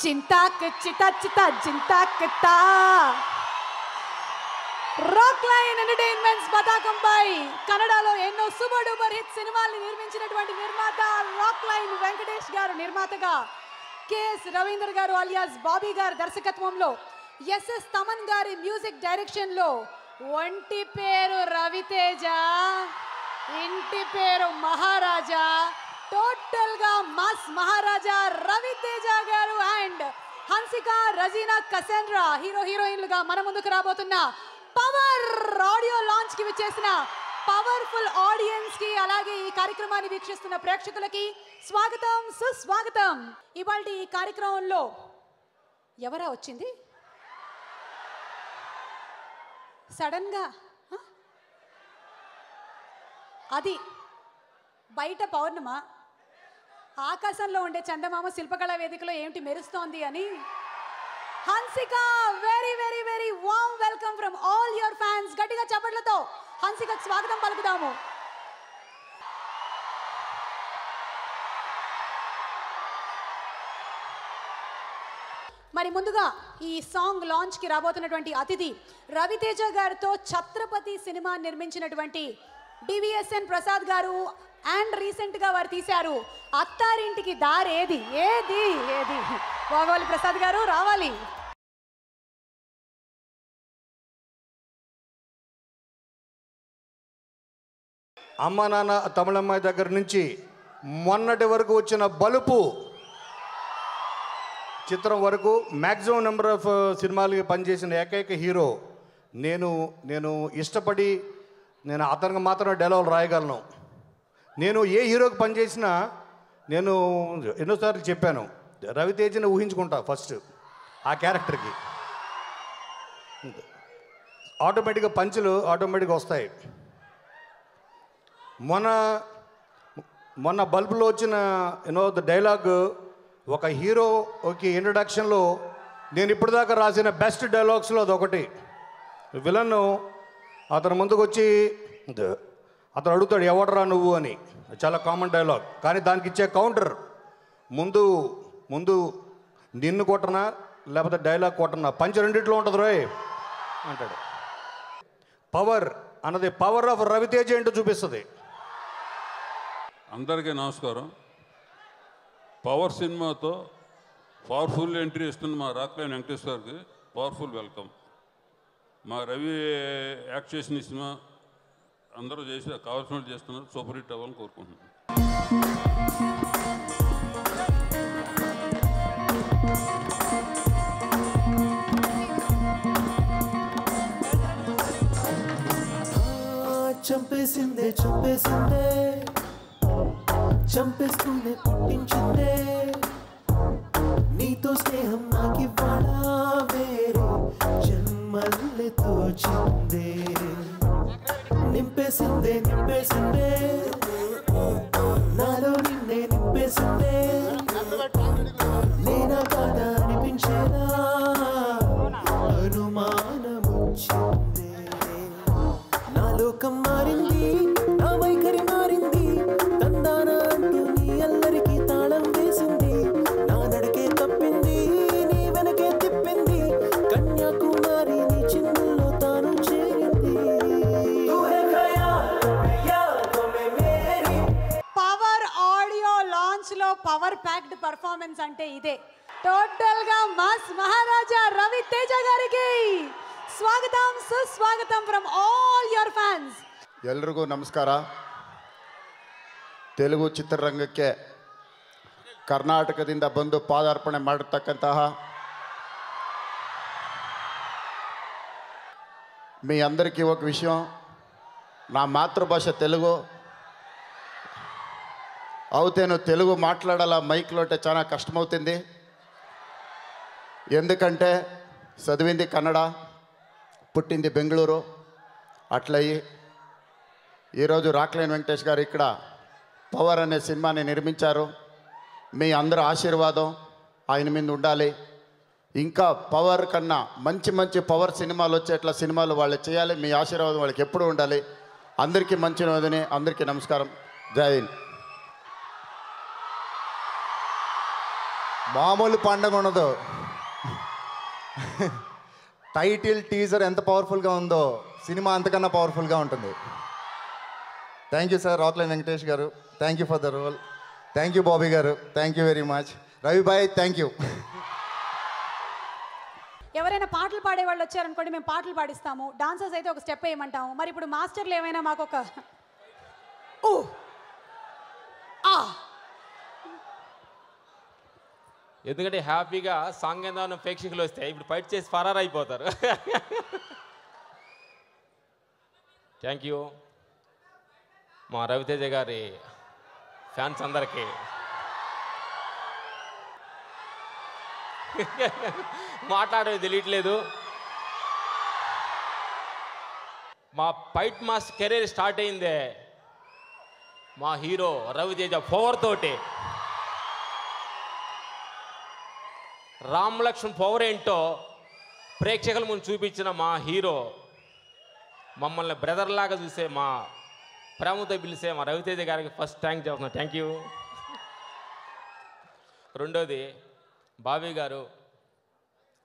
చింతాక్ చిత చిత చింతాక్ తా rock line entertainments పతాకంపై కన్నడలో ఎన్నో సూపర్ డూపర్ హిట్ సినిమాల్ని నిర్మించినటువంటి నిర్మాత రాక్ లైన్ వెంకటేష్ గారు నిర్మాతగా, కెఎస్ రవీందర్ గారు అలియాస్ బాబీ గారు దర్శకత్వంలో, ఎస్ఎస్ తమన్ గారి మ్యూజిక్ డైరెక్షన్లో, ఒంటి పేరు రవితేజ, ఇంటి పేరు మహారాజా, టోటల్ గా మాస్ మహారాజా రవితేజ గారు అండ్ హన్సిక, రజీనా, కసెండ్రా హీరో హీరోయిన్లుగా మన ముందుకు రాబోతున్న పవర్ ఆడియో లాంచ్ కి విచ్చేసిన పవర్ఫుల్ ఆడియన్స్ కి, అలాగే ఈ కార్యక్రమాన్ని వీక్షిస్తున్న ప్రేక్షకులకి స్వాగతం, సుస్వాగతం. ఇవాళ ఈ కార్యక్రమంలో ఎవరా వచ్చింది సడన్ గా? అది బయట పౌర్ణమా, ఆకాశంలో ఉండే చందమామ శిల్పకళా వేదికలో ఏమిటి మెరుస్తోంది అని. Hansika, very very very warm welcome from all your fans. గట్టిగా చప్పట్లతో హన్సికకు స్వాగతం పలుకుదాము. మరి ముందుగా ఈ సాంగ్ లాంచ్ కి రాబోతున్నటువంటి అతిథి రవితేజ గారితో ఛత్రపతి సినిమా నిర్మించినటువంటి డివిఎస్ఎన్ ప్రసాద్ గారు. అండ్ రీసెంట్ గా వారు తీశారు అత్తారింటికి దారేది ఏది ఏది. వాగవాలి ప్రసాద్ గారు, రావాలి. అమ్మ నాన్న తమిళమ్మాయి దగ్గర నుంచి మొన్నటి వరకు వచ్చిన బలుపు చిత్రం వరకు మ్యాక్సిమం నెంబర్ ఆఫ్ సినిమాలకి పనిచేసిన ఏకైక హీరో నేను ఇష్టపడి నేను అతనికి మాత్రమే డైలాగులు రాయగలను. నేను ఏ హీరోకి పనిచేసినా నేను ఎన్నోసార్లు చెప్పాను, రవితేజని ఊహించుకుంటా ఫస్ట్ ఆ క్యారెక్టర్కి. ఆటోమేటిక్గా పంచులు ఆటోమేటిక్గా వస్తాయి. మొన్న బల్బులో వచ్చిన డైలాగ్ ఒక హీరోకి ఇంట్రడక్షన్లో నేను ఇప్పటిదాకా రాసిన బెస్ట్ డైలాగ్స్లో అదొకటి. విలన్ అతను ముందుకు వచ్చి అతను అడుగుతాడు ఎవడరా నువ్వు అని, చాలా కామన్ డైలాగ్. కానీ దానికి ఇచ్చే కౌంటర్ ముందు నిన్ను కొట్టనా లేకపోతే డైలాగ్ కొట్టనా, పంచ్ రెండిట్లో ఉంటుంది రోయ్ అంటాడు. పవర్ అన్నది పవర్ ఆఫ్ రవితేజ ఏంటో చూపిస్తుంది. అందరికీ నమస్కారం. పవర్ సినిమాతో పవర్ఫుల్ ఎంట్రీ ఇస్తున్న మా రాక్ లైన్ వెంకటేష్ గారికి పవర్ఫుల్ వెల్కమ్. మా రవి యాక్ట్ చేసిన సినిమా అందరూ చేసి కావాల్సినట్టు చేస్తున్నారు, సూపర్ హిట్ అవ్వాలని కోరుకుంటున్నాను. చంపేసిందే చంపేసిందే చంపేస్తూనే పుట్టించిందే, నీతో స్నేహం నాకివ్వాలా వేరే జన్మల్లే తోచిందే, నింపేసిందే నింపేసిందే నాలో నిన్నే నింపేసిందే, నేనా కాదా అనిపించేనా అనుమానమొచ్చిందే, నా లోకం మారింది నా వైఖరి మారింది, తందానా అంటూ నీ అల్లరికి తాళం వేసింది, నా నడకే తప్పింది నీ వెనకే తిప్పింది, కన్యాకుమారి నీ చిందుల్లో తాను చేరింది. పవర్ ఆడియో లాంచ్ లో పవర్ ప్యాక్డ్ పర్ఫార్మెన్స్ అంటే ఇదే. టోటల్ గా మాస్ మహారాజా రవితేజ గారికి స్వాగతం, సుస్వాగతం ఫ్రమ్ ఆల్ యువర్ ఫ్యాన్స్. ಎಲ್ರಿಗೂ ನಮಸ್ಕಾರ. ತೆಲುಗು ಚಿತ್ರರಂಗಕ್ಕೆ ಕರ್ನಾಟಕದಿಂದ ಬಂದು ಪಾದಾರ್ಪಣೆ ಮಾಡಿರ್ತಕ್ಕಂತಹ మీ అందరికీ ఒక విషయం, నా మాతృభాష తెలుగు అవుతేను తెలుగు మాట్లాడాల మైక్లో అంటే చాలా కష్టమవుతుంది. ఎందుకంటే చదివింది కన్నడ, పుట్టింది బెంగళూరు. అట్లయి ఈరోజు రాక్ లైన్ వెంకటేష్ గారు ఇక్కడ పవర్ అనే సినిమాని నిర్మించారు. మీ అందరూ ఆశీర్వాదం ఆయన మీద ఉండాలి. ఇంకా పవర్ కన్నా మంచి మంచి పవర్ సినిమాలు వచ్చేట్లా సినిమాలు వాళ్ళు చేయాలి. మీ ఆశీర్వాదం వాళ్ళకి ఎప్పుడూ ఉండాలి. అందరికీ మంచి రోజుని, అందరికీ నమస్కారం. జై హింద్. మామూలు పండగ ఉండదు. టైటిల్ టీజర్ ఎంత పవర్ఫుల్గా ఉందో సినిమా అంతకన్నా పవర్ఫుల్గా ఉంటుంది. Thank you sir Rockline Venkatesh గారు, thank you for the role. Thank you Bobby గారు, thank you very much. Ravi బాయ్ థ్యాంక్ యూ. ఎవరైనా పాటలు పాడే వాళ్ళు వచ్చారనుకోండి, మేము పాటలు పాడిస్తాము. డాన్సర్స్ అయితే ఒక స్టెప్ వేయమంటాము. మరి ఇప్పుడు మాస్టర్లు ఏమైనా మాకు ఒక ఎందుకంటే హ్యాపీగా సాంగ్ ఏదైనా ప్రేక్షకులు వస్తే ఇప్పుడు ఫైట్ చేసి ఫరారైపోతారు. థ్యాంక్ యూ మా రవితేజ గారి ఫ్యాన్స్ అందరికీ. మాట్లాడేది తెలియట్లేదు. మా ఫైట్ మాస్టర్ కెరీర్ స్టార్ట్ అయిందే మా హీరో రవితేజ పవర్ తోటి. రామ్ లక్ష్మణ్ పవర్ ఏంటో ప్రేక్షకుల ముందు చూపించిన మా హీరో, మమ్మల్ని బ్రదర్ లాగా చూసే మా ప్రేమతో పిలిచే మా రవితేజ గారికి ఫస్ట్ థ్యాంక్ చెప్తున్నాను. Thank you. రెండోది బాబీ గారు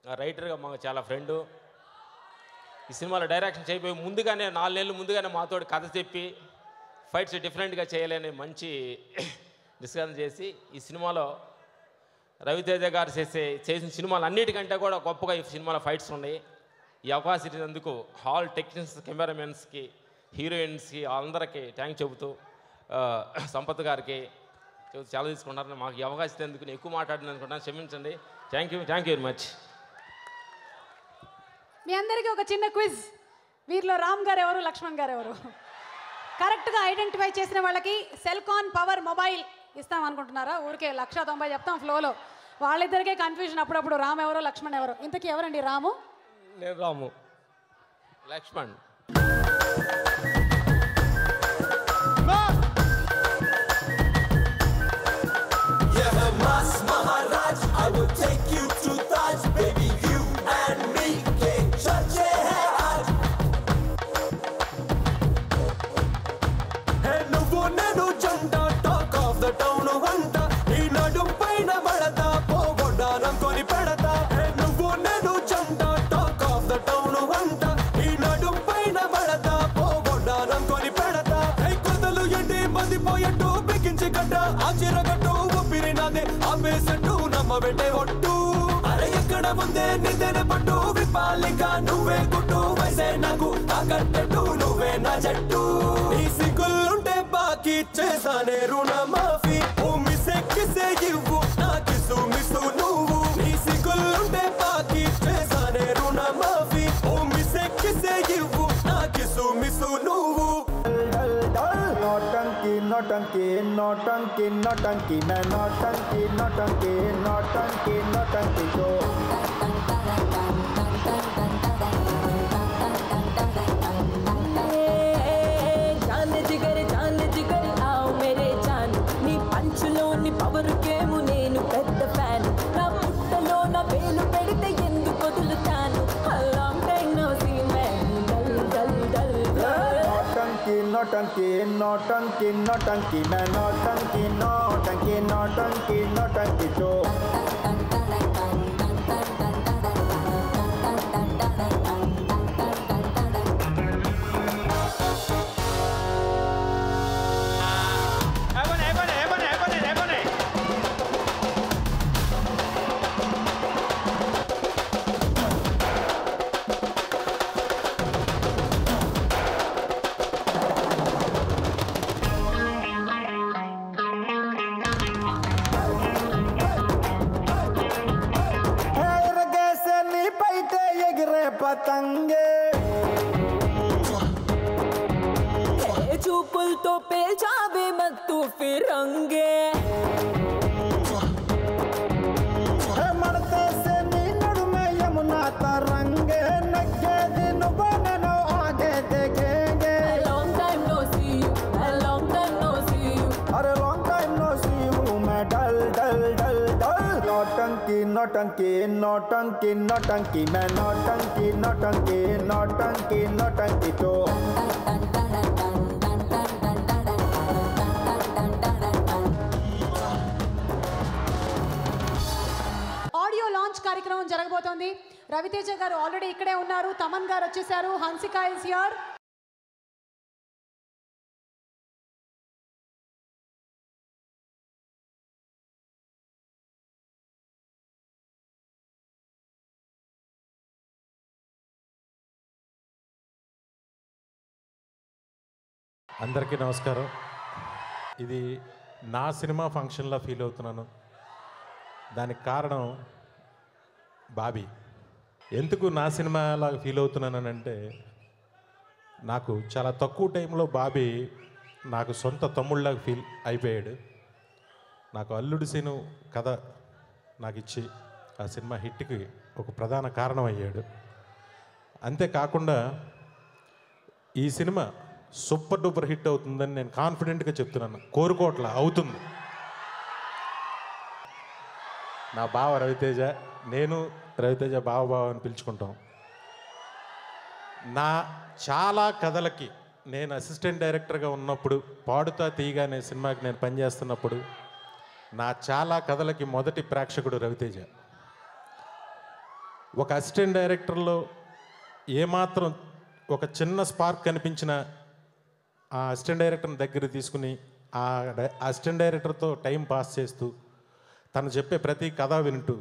రైటర్గా మాకు చాలా ఫ్రెండు. ఈ సినిమాలో డైరెక్షన్ చేయబోయి ముందుగానే 4 నెలలు ముందుగానే మాతో కథ చెప్పి ఫైట్స్ డిఫరెంట్గా చేయాలని మంచి డిస్కషన్ చేసి ఈ సినిమాలో రవితేజ గారు చేసిన సినిమాలు అన్నిటికంటే కూడా గొప్పగా ఈ సినిమాలో ఫైట్స్ ఉన్నాయి. ఈ అవకాశం ఇచ్చినందుకు హాల్ టెక్నీషియన్స్, కెమెరామెన్స్కి, హీరోయిన్స్కి అందరికీ థ్యాంక్స్ చెబుతూ సంపత్ గారికి చాలా తీసుకుంటారు. మాకు ఈ అవకాశం ఇచ్చినందుకు నేను ఎక్కువ మాట్లాడిన అనుకుంటున్నాను, క్షమించండి. Thank you very much. మీ అందరికీ ఒక చిన్న క్విజ్. వీరిలో రామ్ గారు ఎవరు, లక్ష్మణ్ గారు ఎవరు? కరెక్ట్గా ఐడెంటిఫై చేసిన వాళ్ళకి సెల్కాన్ పవర్ మొబైల్ ఇస్తాం అనుకుంటున్నారా? ఊరికే 190 చెప్తాం ఫ్లోలో. వాళ్ళిద్దరికే కన్ఫ్యూజన్ అప్పుడప్పుడు, రామ్ ఎవరో లక్ష్మణ్ ఎవరో. ఇంతకీ ఎవరండి రాము? నేను రాము, లక్ష్మణ్. ఎక్కడ ముందే నిద్ర పట్టు విపాలిక నువ్వే గుట్టు వయసే నాకు తాకట్టు నువ్వే నా జట్టు. ఈ సిగ్గులుంటే బాకీ చేసానే రుణ మాఫీ. ఓ మిసే కిసే ఇవ్వు నా కిసు మిసు నువ్వు. ఈ సిగ్గులుంటే బాకీ చేసానే రుణ మాఫీ. ఓ మిసే కిసే ఇవ్వు నా కిసు మిసు నువ్వు. नौटंकी नौटंकी नौटंकी नौटंकी मैं नौटंकी नौटंकी नौटंकी नौटंकी को जान जिगर आओ मेरे जान नी पंचलो नी पवर के मुनेनु పెద్ద ఫ్యాన్ నా పుట్టలో నా వేలు పెడితే ఎందుకు వదులుతాను long time no see man dull dull dull नौटंकी नौटंकी नौटंकी मैं नौटंकी नौटंकी नौटंकी नौटंकी जो पतंगे చూపులతో పేల్చావే మత్తు ఫిరంగే మడతేసే నీ నడుమే యమునా తరంగే నగ్గేది నువ్వు నేను ఆగే దేఖేంగే long time no see you long time no see you अरे long time no see you मैं डल डल डल डल नौटंकी नौटंकी नौटंकी नौटंकी मैं नौटंकी नौटंकी नौटंकी नौटंकी तो లాంచ్ కార్యక్రమం జరగబోతోంది. రవితేజ గారు ఆల్రెడీ ఇక్కడే ఉన్నారు, తమన్ గారు వచ్చేసారు, హన్సిక ఇస్ హియర్. అందరికీ నమస్కారం. ఇది నా సినిమా ఫంక్షన్లో ఫీల్ అవుతున్నాను. దానికి కారణం బాబీ. ఎందుకు నా సినిమాలాగా ఫీల్ అవుతున్నానంటే, నాకు చాలా తక్కువ టైంలో బాబీ నాకు సొంత తమ్ముళ్ళలాగా ఫీల్ అయిపోయాడు. నాకు అల్లుడు సీను కథ నాకు ఇచ్చి ఆ సినిమా హిట్కి ఒక ప్రధాన కారణం అయ్యాడు. అంతేకాకుండా ఈ సినిమా సూపర్ డూపర్ హిట్ అవుతుందని నేను కాన్ఫిడెంట్గా చెప్తున్నాను. కోరుకోవట్లా, అవుతుంది. నా బావ రవితేజ, నేను రవితేజ బావ అని పిలుచుకుంటాం. నా చాలా కథలకి నేను అసిస్టెంట్ డైరెక్టర్గా ఉన్నప్పుడు, పాడుతా తీయగా అనే సినిమాకి నేను పనిచేస్తున్నప్పుడు నా చాలా కథలకి మొదటి ప్రేక్షకుడు రవితేజ. ఒక అసిస్టెంట్ డైరెక్టర్లో ఏమాత్రం ఒక చిన్న స్పార్క్ కనిపించిన ఆ అసిస్టెంట్ డైరెక్టర్ని దగ్గర తీసుకుని ఆ అసిస్టెంట్ డైరెక్టర్తో టైం పాస్ చేస్తూ తను చెప్పే ప్రతి కథ వింటూ,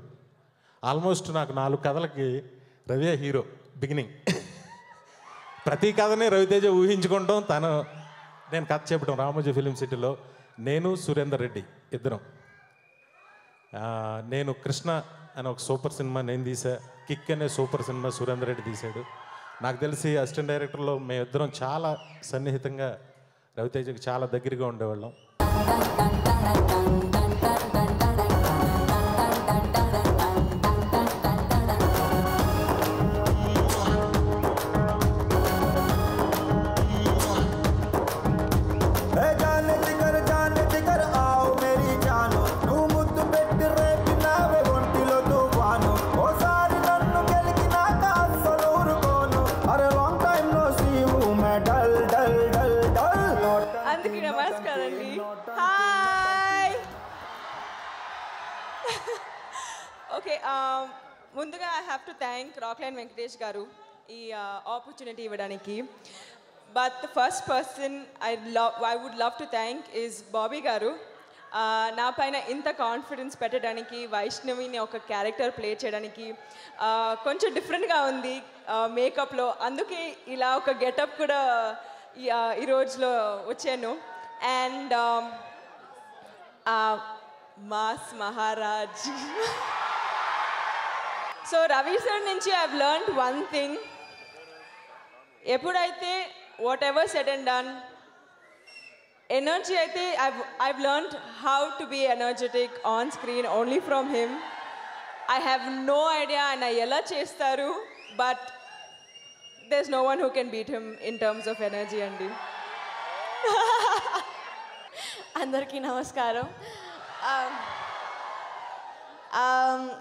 ఆల్మోస్ట్ నాకు 4 కథలకి రవి హీరో బిగినింగ్. ప్రతి కథని రవితేజ ఊహించుకుంటాం. నేను కథ చెప్పడం రామోజీ ఫిలిం సిటీలో నేను సురేందర్ రెడ్డి ఇద్దరం. నేను కృష్ణ అని ఒక సూపర్ సినిమా నేను తీసా, కిక్ అనే సూపర్ సినిమా సురేందర్ రెడ్డి తీశాడు. నాకు తెలిసి అసిస్టెంట్ డైరెక్టర్లో మేమిద్దరం చాలా సన్నిహితంగా రవితేజకి చాలా దగ్గరగా ఉండేవాళ్ళం. ముందుగా I have to thank Rockline Venkatesh garu ఈ ఆపర్చునిటీ ఇవ్వడానికి. But the first person I would love to thank is Bobby garu. నా పైన ఇంత కాన్ఫిడెన్స్ పెట్టడానికి, వైష్ణవిని ఒక క్యారెక్టర్ ప్లే చేయడానికి కొంచెం డిఫరెంట్గా ఉంది మేకప్లో, అందుకే ఇలా ఒక గెటప్ కూడా ఈ రోజులో వచ్చాను. And mass Maharaj. So Ravi sir నుంచి ఐవ్ లెర్న్డ్ వన్ థింగ్. ఎప్పుడైతే whatever said and done, energy అయితే I've learned how to be energetic on screen only from him. I have no idea ఆయన ఎలా చేస్తారు, but there's no one who can beat him in terms of energy అండి. అందరికీ నమస్కారం.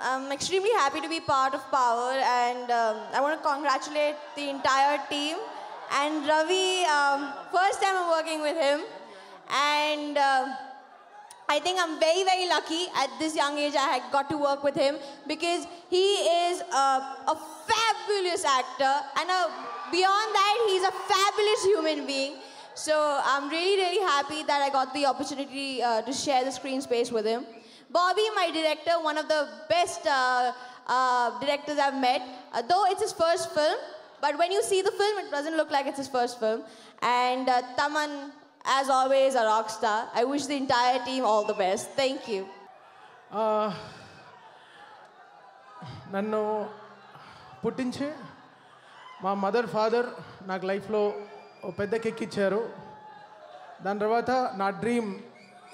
I'm extremely happy to be part of Power, and I want to congratulate the entire team and Ravi. First time I'm working with him, and I think I'm very, very lucky at this young age I had got to work with him, because he is a fabulous actor, and beyond that, he's a fabulous human being. So I'm really, really happy that I got the opportunity to share the screen space with him. Bobby, my director, one of the best directors I've met. Though it's his first film, but when you see the film, it doesn't look like it's his first film. And Taman, as always, a rock star. I wish the entire team all the best. Thank you. నన్ను పుట్టించి మా mother father నాకు లైఫ్లో పెద్ద kick ఇచ్చారు. దాని తర్వాత నా డ్రీమ్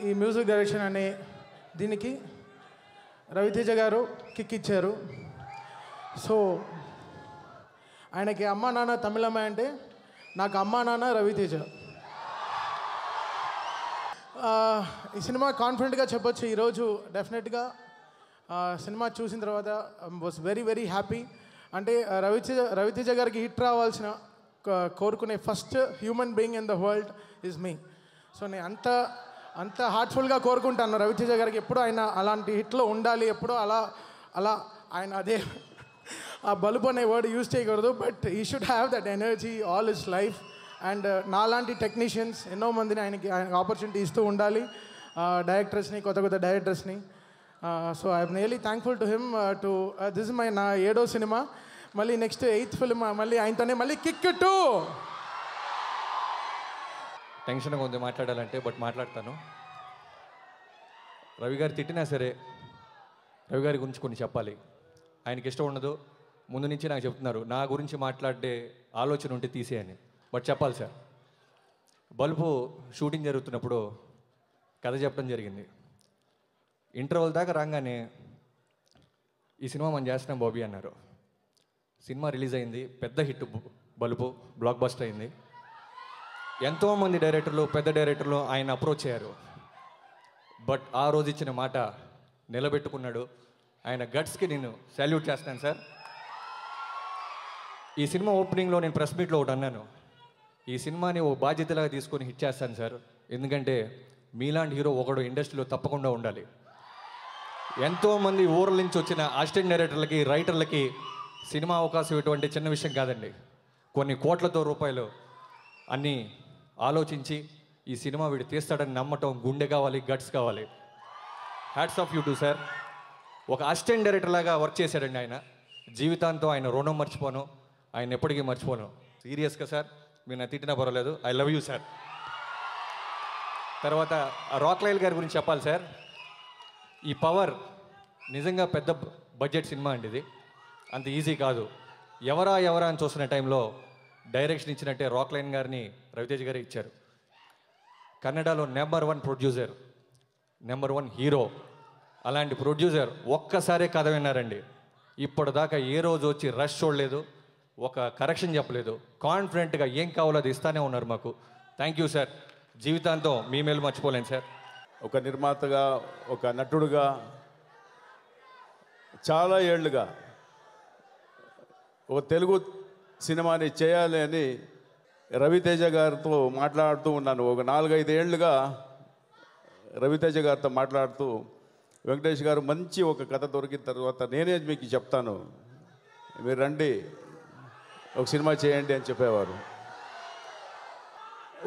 ఈ మ్యూజిక్ డైరెక్షన్ అనే దీనికి రవితేజ గారు కిక్ ఇచ్చారు. సో ఆయనకి అమ్మా నాన్న తమిళమ్మాయి అంటే నాకు అమ్మా నాన్న రవితేజ. ఈ సినిమా కాన్ఫిడెంట్గా చెప్పొచ్చు. ఈరోజు డెఫినెట్గా సినిమా చూసిన తర్వాత వాస్ వెరీ వెరీ హ్యాపీ. అంటే రవితేజ గారికి హిట్ రావాల్సిన కోరుకునే first human being in the world is me. So నేను అంత హార్ట్ఫుల్గా కోరుకుంటాను రవితేజ గారికి ఎప్పుడూ ఆయన అలాంటి హిట్లో ఉండాలి, ఎప్పుడూ అలా ఆయన అదే ఆ బలుపు అనే వర్డ్ యూజ్ చేయకూడదు, but he should have that energy all his life. And నాలాంటి టెక్నీషియన్స్ ఎన్నో మందిని ఆయనకి ఆపర్చునిటీ ఇస్తూ ఉండాలి, డైరెక్టర్స్ని, కొత్త కొత్త డైరెక్టర్స్ని. So I'm really thankful to him. This is నా 7వ సినిమా, మళ్ళీ నెక్స్ట్ 8th ఫిల్మ్ మళ్ళీ ఆయనతోనే మళ్ళీ కిక్ 2. టెన్షన్గా ఉంది మాట్లాడాలంటే, బట్ మాట్లాడతాను. రవి గారు తిట్టినా సరే రవి గారి గురించి కొన్ని చెప్పాలి. ఆయనకి ఇష్టం ఉండదు, ముందు నుంచి నాకు చెప్తున్నారు నా గురించి మాట్లాడే ఆలోచన ఉంటే తీసేయని, బట్ చెప్పాలి సార్. బల్బు షూటింగ్ జరుగుతున్నప్పుడు కథ చెప్పడం జరిగింది. ఇంటర్వల్ దాకా రాగానే ఈ సినిమా మనం చేస్తున్నాం బాబీ అన్నారు. సినిమా రిలీజ్ అయింది, పెద్ద హిట్ బల్బు, బ్లాక్ బస్టర్ అయింది. ఎంతోమంది డైరెక్టర్లు, పెద్ద డైరెక్టర్లు ఆయన అప్రోచ్ అయ్యారు, బట్ ఆ రోజు ఇచ్చిన మాట నిలబెట్టుకున్నాడు. ఆయన గట్స్కి నేను సాల్యూట్ చేస్తాను సార్. ఈ సినిమా ఓపెనింగ్లో నేను ప్రెస్ మీట్లో ఒకటి అన్నాను, ఈ సినిమాని ఓ బాధ్యతలాగా తీసుకొని హిట్ చేస్తాను సార్, ఎందుకంటే మీలాంటి హీరో ఒకడు ఇండస్ట్రీలో తప్పకుండా ఉండాలి. ఎంతోమంది ఊర్ల నుంచి వచ్చిన అసిస్టెంట్ డైరెక్టర్లకి, రైటర్లకి సినిమా అవకాశం ఇటువంటి చిన్న విషయం కాదండి. కొన్ని కోట్లతో రూపాయలు అన్నీ ఆలోచించి ఈ సినిమా వీడు తీస్తాడని నమ్మటం, గుండె కావాలి, గట్స్ కావాలి. Hats off you to sir. ఒక అసిస్టెంట్ డైరెక్టర్ లాగా వర్క్ చేశాడండి ఆయన. జీవితాంతం ఆయన రుణం మర్చిపోను, ఆయన ఎప్పటికీ మర్చిపోను. సీరియస్గా సార్, మీరు నా తిట్టినా పర్వాలేదు, ఐ లవ్ యూ సార్. తర్వాత రాక్లైన్ గారి గురించి చెప్పాలి సార్. ఈ పవర్ నిజంగా పెద్ద బడ్జెట్ సినిమా అండి, ఇది అంత ఈజీ కాదు. ఎవరా అని చూస్తున్న టైంలో డైరెక్షన్ ఇచ్చినట్టే రాక్లైన్ గారిని రవితేజ గారు ఇచ్చారు. కన్నడలో నెంబర్ 1 ప్రొడ్యూసర్, నెంబర్ 1 హీరో. అలాంటి ప్రొడ్యూసర్ ఒక్కసారే కథ విన్నారండి. ఇప్పటిదాకా ఏ రోజు వచ్చి రష్ చూడలేదు, ఒక కరెక్షన్ చెప్పలేదు, కాన్ఫిడెంట్గా ఏం కావాలో అది ఇస్తానే ఉన్నారు మాకు. Thank you sir. జీవితాంతం మీ మేలు మర్చిపోలేను సార్. ఒక నిర్మాతగా, ఒక నటుడుగా చాలా ఏళ్ళుగా ఒక తెలుగు సినిమాని చేయాలి అని రవితేజ గారితో మాట్లాడుతూ ఉన్నాను. ఒక 4-5 ఏళ్ళుగా రవితేజ గారితో మాట్లాడుతూ, వెంకటేష్ గారు మంచి ఒక కథ దొరికిన తర్వాత నేనే మీకు చెప్తాను, మీరు రండి ఒక సినిమా చేయండి అని చెప్పేవారు.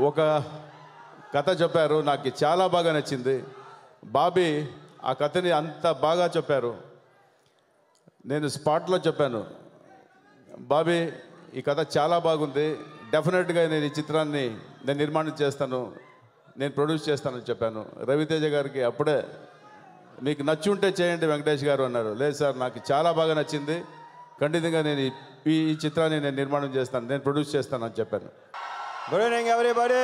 ఒక కథ చెప్పారు, నాకు చాలా బాగా నచ్చింది. బాబీ ఆ కథని అంత బాగా చెప్పారు. నేను స్పాట్లో చెప్పాను, బాబీ ఈ కథ చాలా బాగుంది, డెఫినెట్గా నేను ఈ చిత్రాన్ని నేను నిర్మాణం చేస్తాను, నేను ప్రొడ్యూస్ చేస్తానని చెప్పాను. రవితేజ గారికి అప్పుడే మీకు నచ్చి ఉంటే చేయండి వెంకటేష్ గారు అన్నారు. లేదు సార్, నాకు చాలా బాగా నచ్చింది, ఖండితంగా నేను ఈ చిత్రాన్ని నేను నిర్మాణం చేస్తాను, నేను ప్రొడ్యూస్ చేస్తాను అని చెప్పాను. Good evening everybody.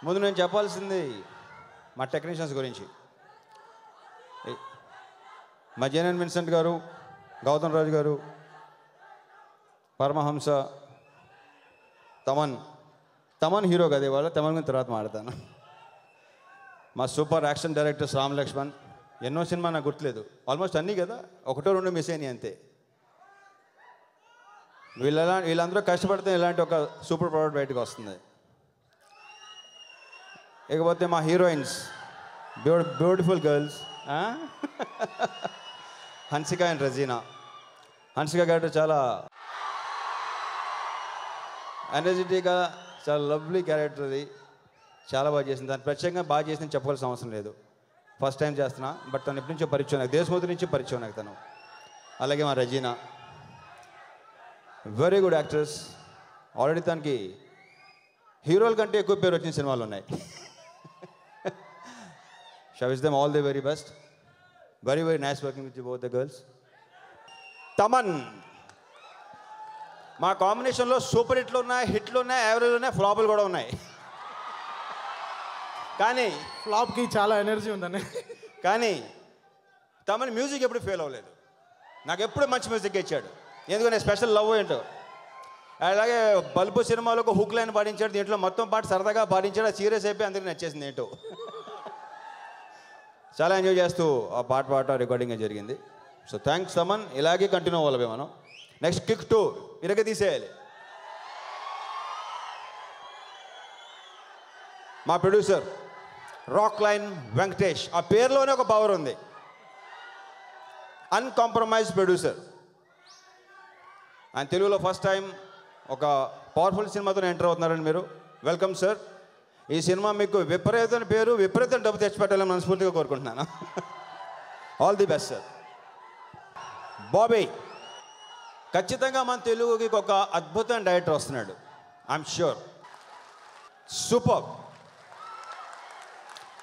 ముందు నేను చెప్పాల్సింది మా టెక్నీషియన్స్ గురించి. మా జేఎన్ విన్సెంట్ గారు, గౌతమ్ రాజు గారు, పరమహంస, తమన్ హీరో కదా ఇవాళ, తమన్ గురించి తర్వాత మాడతాను. మా super action directors Ram Laxman, ఎన్నో సినిమా నాకు గుర్తులేదు, ఆల్మోస్ట్ అన్నీ కదా, 1-2 మిస్ అయినాయి అంతే. వీళ్ళందరూ కష్టపడితే ఇలాంటి ఒక సూపర్ ప్రోడక్ట్ బయటకు వస్తుంది. ఇకపోతే మా heroines, beautiful girls, Hansika and Razina. Hansika గారు చాలా ఎనర్జెటిక్గా, చాలా లవ్లీ క్యారెక్టర్, అది చాలా బాగా చేసింది. దాన్ని ప్రత్యేకంగా బాగా చేసిందని చెప్పవలసిన అవసరం లేదు, ఫస్ట్ టైం చేస్తున్నా, బట్ తను ఎప్పటి నుంచో పరిచయం నాకు, దేశమూతి నుంచి పరిచయం నాకు తను. అలాగే మా Razina, very good actress. Already తనకి హీరోల కంటే ఎక్కువ పేరు వచ్చిన సినిమాలు ఉన్నాయి. Shy wish them all the very best. Very very nice working with both the girls. Thaman, మా కాంబినేషన్లో సూపర్ హిట్లు ఉన్నాయి, హిట్లు ఉన్నాయి, యావరేజ్ ఉన్నాయి, ఫ్లాపులు కూడా ఉన్నాయి. కానీ ఫ్లాప్కి చాలా ఎనర్జీ ఉందని. కానీ తమన్ మ్యూజిక్ ఎప్పుడు ఫెయిల్ అవ్వలేదు, నాకు ఎప్పుడు మంచి మ్యూజిక్ ఇచ్చాడు. ఎందుకంటే స్పెషల్ లవ్ ఏంటో. అలాగే బల్బు సినిమాలో ఒక హుక్ లైన్ పాటించాడు, దీంట్లో మొత్తం పాట సరదాగా పాటించాడు, అది సీరియస్ అయిపోయి అందరికీ నచ్చేసింది ఏంటో. చాలా ఎంజాయ్ చేస్తూ ఆ పాట రికార్డింగ్ జరిగింది. సో థ్యాంక్స్ తమన్, ఇలాగే కంటిన్యూ అవ్వాలి మనం. నెక్స్ట్ కిక్ 2 ఇరగ తీసేయాలి. మా ప్రొడ్యూసర్ రాక్లైన్ వెంకటేష్, ఆ పేరులోనే ఒక పవర్ ఉంది. Uncompromise producer. ఆయన తెలుగులో ఫస్ట్ టైం ఒక పవర్ఫుల్ సినిమాతో ఎంటర్ అవుతున్నారండి మీరు. Welcome sir. ఈ సినిమా మీకు విపరీతమైన పేరు, విపరీతం డబ్బు తెచ్చిపెట్టాలని మనస్ఫూర్తిగా కోరుకుంటున్నాను. All the best sir. Bobby, ఖచ్చితంగా మన తెలుగుకి ఒక అద్భుతమైన డైరెక్టర్ వస్తున్నాడు. I'm sure. Super.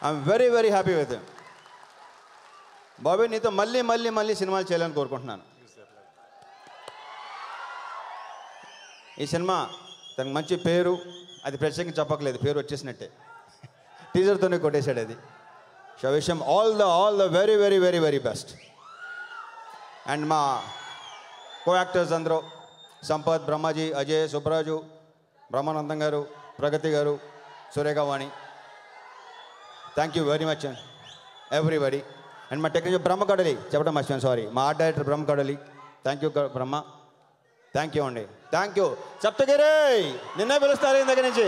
I'm very very happy with him. Bobby, నీతో మళ్ళీ మళ్ళీ మళ్ళీ సినిమాలు చేయాలని కోరుకుంటున్నాను. ఈ సినిమా తనకు మంచి పేరు, అది ప్రత్యేకంగా చెప్పకలేదు, పేరు వచ్చేసినట్టే. టీజర్తోనే కొట్టేశాడు అది. సో విషయం all the very very very very best. And మా కో యాక్టర్స్ అందరూ సంపత్, బ్రహ్మాజీ, అజయ్, సుబ్బరాజు, బ్రహ్మానందం గారు, ప్రగతి గారు, Surekhavani, thank you very much everybody. And మా టెక్నీషియన్ బ్రహ్మ కడలి చెప్పడం మర్చిపోయాను, సారీ. మా ఆర్ట్ డైరెక్టర్ బ్రహ్మ కడలి, thank you Brahma, thank you అండి, థ్యాంక్ యూ. సప్తగిరి నిన్నే పిలుస్తారు ఇంత దగ్గర నుంచి.